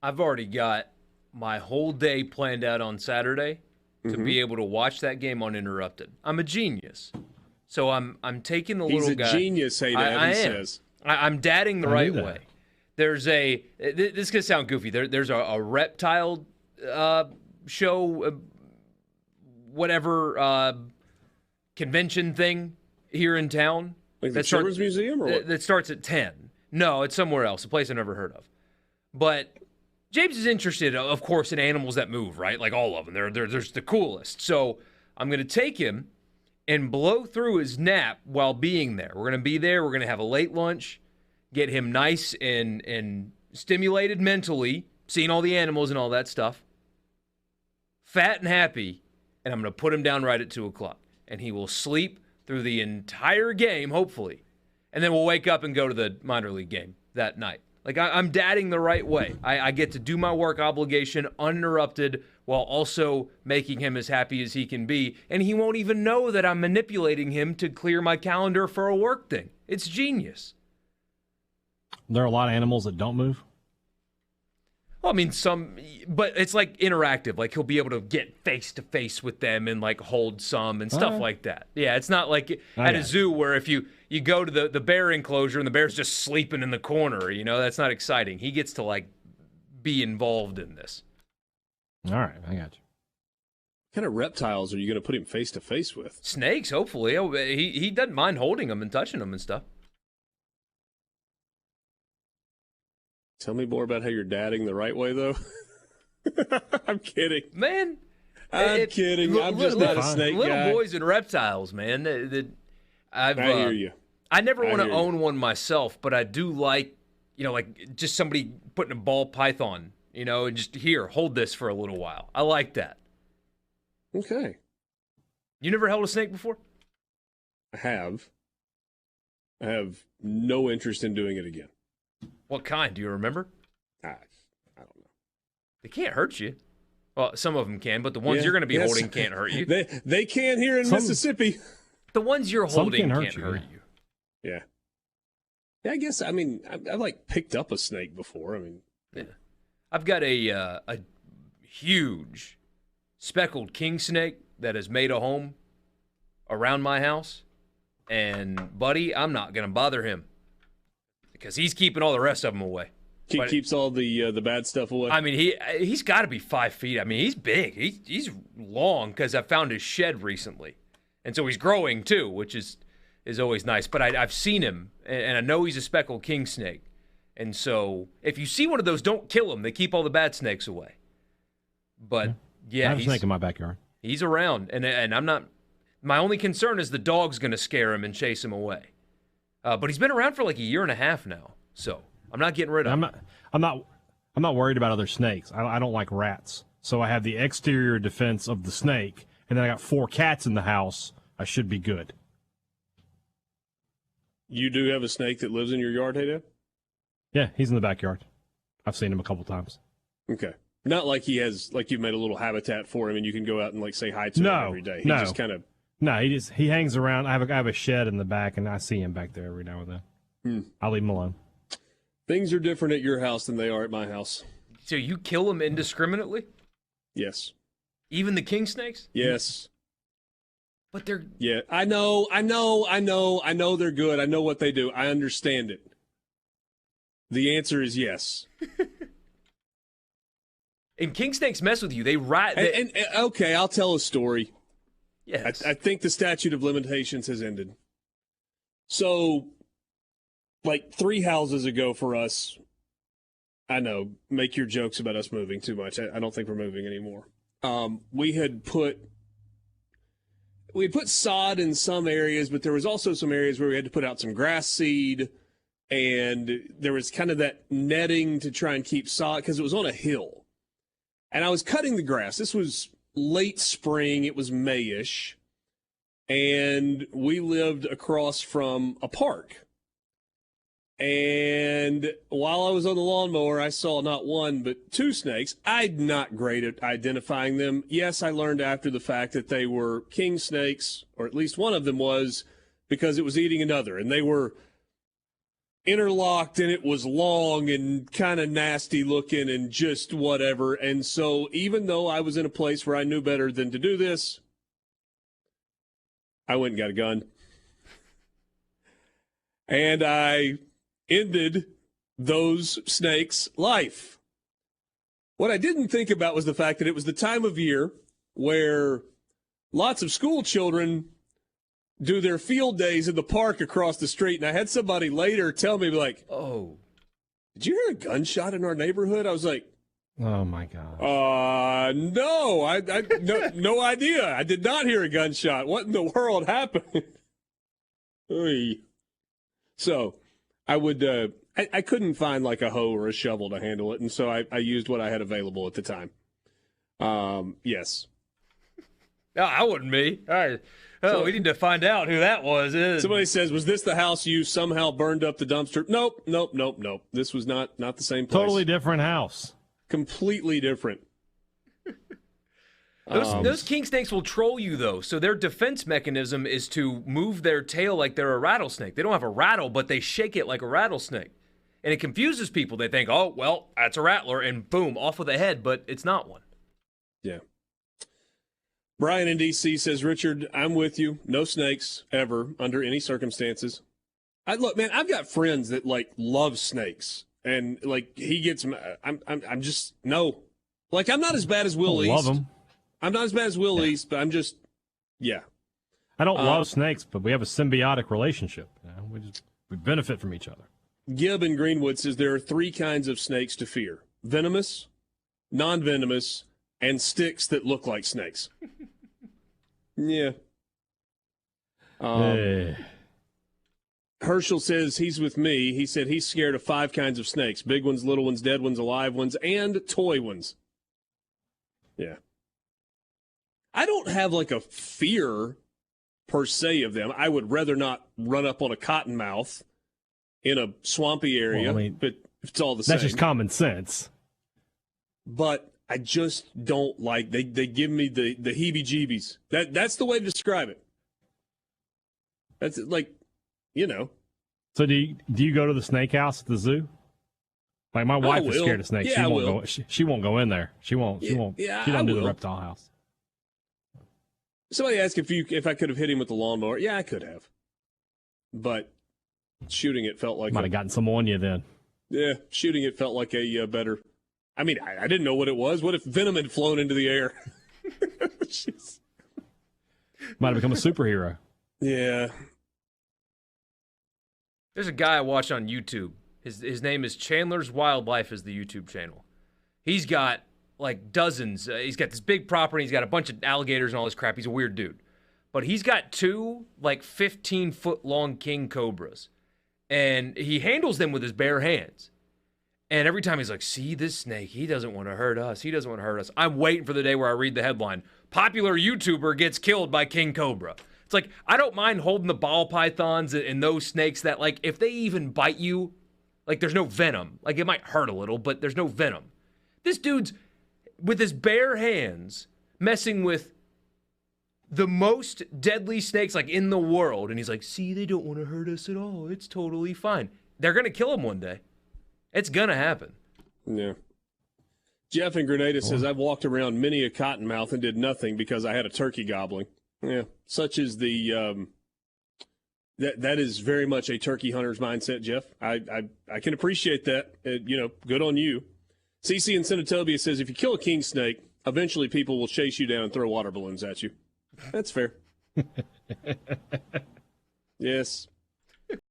I've already got my whole day planned out on Saturday to be able to watch that game uninterrupted. I'm a genius. So I'm taking the He's little a guy. genius, Hadad, I he am. says. I'm dadding the I right knew that. way. There's this is going to sound goofy. There's a reptile show, whatever, convention thing here in town. Like the Children's Museum or what? That starts at 10. No, it's somewhere else, a place I've never heard of. But James is interested, of course, in animals that move, right? Like all of them. They're the coolest. So I'm going to take him and blow through his nap while being there. We're going to be there. We're going to have a late lunch, get him nice and stimulated mentally, seeing all the animals and all that stuff, fat and happy, and I'm going to put him down right at 2 o'clock. And he will sleep through the entire game, hopefully. And then we'll wake up and go to the minor league game that night. Like, I'm dadding the right way. I get to do my work obligation uninterrupted while also making him as happy as he can be. And he won't even know that I'm manipulating him to clear my calendar for a work thing. It's genius. There are a lot of animals that don't move. Well, I mean, but it's like interactive. Like, he'll be able to get face to face with them and like hold some and stuff like that. Yeah, it's not like at a zoo where if you go to the bear enclosure and the bear's just sleeping in the corner, that's not exciting. He gets to like be involved in this. All right, I got you. What kind of reptiles are you going to put him face to face with? Snakes, hopefully. Oh, he doesn't mind holding them and touching them and stuff. Tell me more about how you're dadding the right way, though. I'm kidding. Man. I'm kidding. I'm just not a snake guy. Little boys and reptiles, man. I hear you. I never want to own one myself, but I do like, like just somebody putting a ball python, and just here, hold this for a little while. I like that. Okay. You never held a snake before? I have no interest in doing it again. What kind? Do you remember? I don't know. They can't hurt you. Well, some of them can, but the ones you're going to be holding can't hurt you. They can here in Mississippi. The ones you're holding can't hurt you. Yeah. Yeah, I guess, I've like picked up a snake before. Yeah. I've got a huge speckled king snake that has made a home around my house. And, buddy, I'm not going to bother him because he's keeping all the rest of them away. Keeps all the bad stuff away. I mean, he's got to be 5 feet. I mean, he's big. He's long because I found his shed recently. And so he's growing too, which is always nice. But I've seen him, and I know he's a speckled king snake. And so if you see one of those, don't kill him. They keep all the bad snakes away. But, yeah, I have a snake in my backyard. He's around, and I'm not – my only concern is the dog's going to scare him and chase him away. But he's been around for like a year and a half now, so I'm not getting rid of him. I'm not worried about other snakes. I don't like rats. So I have the exterior defense of the snake, and then I got 4 cats in the house. I should be good. You do have a snake that lives in your yard, Hadad? Yeah, he's in the backyard. I've seen him a couple times. Okay. Not like he has, like you've made a little habitat for him and you can go out and like say hi to him every day. He just kind of. No, he hangs around. I have a shed in the back, and I see him back there every now and then. I'll leave him alone. Things are different at your house than they are at my house. So you kill them indiscriminately? Yes. Even the king snakes? Yes. But they're... Yeah, I know they're good. I know what they do. I understand it. The answer is yes. And king snakes mess with you. They ride... And okay, I'll tell a story. Yes. I think the statute of limitations has ended. So, like 3 houses ago for us, I know, make your jokes about us moving too much. I don't think we're moving anymore. We had put sod in some areas, but there was also some areas where we had to put out some grass seed, and there was kind of that netting to try and keep sod because it was on a hill. And I was cutting the grass. This was late spring. It was May-ish. And we lived across from a park. And while I was on the lawnmower, I saw not 1, but 2 snakes. I'm not great at identifying them. Yes, I learned after the fact that they were king snakes, or at least one of them was, because it was eating another. And they were interlocked and it was long and kind of nasty looking and just whatever. And so even though I was in a place where I knew better than to do this, I went and got a gun. And I ended those snakes' life. What I didn't think about was the fact that it was the time of year where lots of school children do their field days in the park across the street. And I had somebody later tell me, like, oh, did you hear a gunshot in our neighborhood? I was like, oh, my God. No, no idea. I did not hear a gunshot. What in the world happened? Oy. So I would, I couldn't find like a hoe or a shovel to handle it. And so I used what I had available at the time. Yes. No, I wouldn't be. All right. Oh, we need to find out who that was. Somebody says, was this the house you somehow burned up the dumpster? Nope. This was not the same place. Totally different house. Completely different. Those king snakes will troll you, though. So their defense mechanism is to move their tail like they're a rattlesnake. They don't have a rattle, but they shake it like a rattlesnake. And it confuses people. They think, oh, well, that's a rattler, and boom, off with the head, but it's not one. Yeah. Brian in D.C. says, Richard, I'm with you. No snakes ever under any circumstances. Look, man, I've got friends that like love snakes, and like he gets. I'm just no. Like I'm not as bad as Will East. Love them. I'm not as bad as Will East, but I'm just yeah. I don't love snakes, but we have a symbiotic relationship. You know? We benefit from each other. Gibb in Greenwood says there are 3 kinds of snakes to fear: venomous, non-venomous, and sticks that look like snakes. Yeah. Herschel says he's with me. He said he's scared of 5 kinds of snakes: big ones, little ones, dead ones, alive ones, and toy ones. Yeah. I don't have like a fear per se of them. I would rather not run up on a cottonmouth in a swampy area, well, I mean, but it's all the same. That's just common sense. But I just don't like, they give me the heebie-jeebies. That's the way to describe it. That's like, you know. So do you go to the snake house at the zoo? Like my wife is scared of snakes. Yeah, she won't go in there. She won't. Yeah, she don't do the reptile house. Somebody asked if I could have hit him with the lawnmower. Yeah, I could have. But shooting it felt like might have gotten some on you then. Yeah, shooting it felt like a better. I mean, I didn't know what it was. What if venom had flown into the air? Might have become a superhero. Yeah. There's a guy I watch on YouTube. His name is Chandler's Wildlife is the YouTube channel. He's got like dozens. He's got this big property. He's got a bunch of alligators and all this crap. He's a weird dude. But he's got 2 like 15-foot long king cobras. And he handles them with his bare hands. And every time he's like, see this snake? He doesn't want to hurt us. He doesn't want to hurt us. I'm waiting for the day where I read the headline, popular YouTuber gets killed by king cobra. It's like, I don't mind holding the ball pythons and those snakes that, like, if they even bite you, like, there's no venom. Like, it might hurt a little, but there's no venom. This dude's, with his bare hands, messing with the most deadly snakes, like, in the world. And he's like, see, they don't want to hurt us at all. It's totally fine. They're going to kill him one day. It's going to happen. Yeah. Jeff in Grenada says, I've walked around many a cottonmouth and did nothing because I had a turkey gobbling. Yeah, such is the that is very much a turkey hunter's mindset, Jeff. I can appreciate that. Good on you. CC in Senatobia says, if you kill a king snake, eventually people will chase you down and throw water balloons at you. That's fair. Yes.